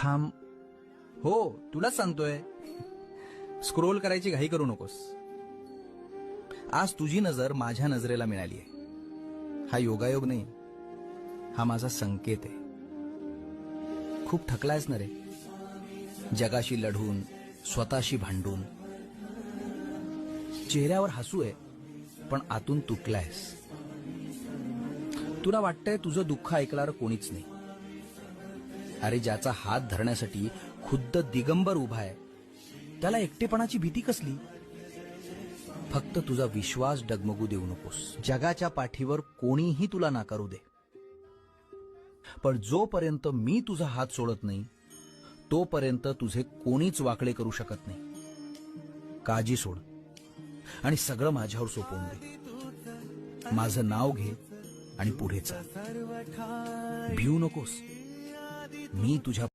थांब. हो, तुलाच सांगतोय. स्क्रोल करायची घाई करू नकोस. आज तुझी नजर माझ्या नजरेला मिळाली आहे. हा योगायोग नाही, हा माझा संकेत आहे. खूप थकलायस ना रे, जगाशी लढून, स्वतःशी भांडून. चेहऱ्यावर हसू आहे, पण आतून तुटलायस. तुला वाटतंय तुझं दुःख ऐकणारं कोणीच नाही. अरे, ज्याचा हात धरण्यासाठी खुद्द दिगंबर उभा आहे, त्याला एकटेपणाची भीती कसली? फक्त तुझा विश्वास डगमगू देऊ नकोस. जगाच्या पाठीवर कोणीही तुला नाकारू दे, पण जोपर्यंत मी तुझा हात सोडत नाही, तोपर्यंत तुझे कोणीच वाकळे करू शकत नाही. काळजी सोड आणि सगळं माझ्यावर सोपवून दे. माझं नाव घे आणि पुढे चाल. भिवू नकोस. मी तुझ्या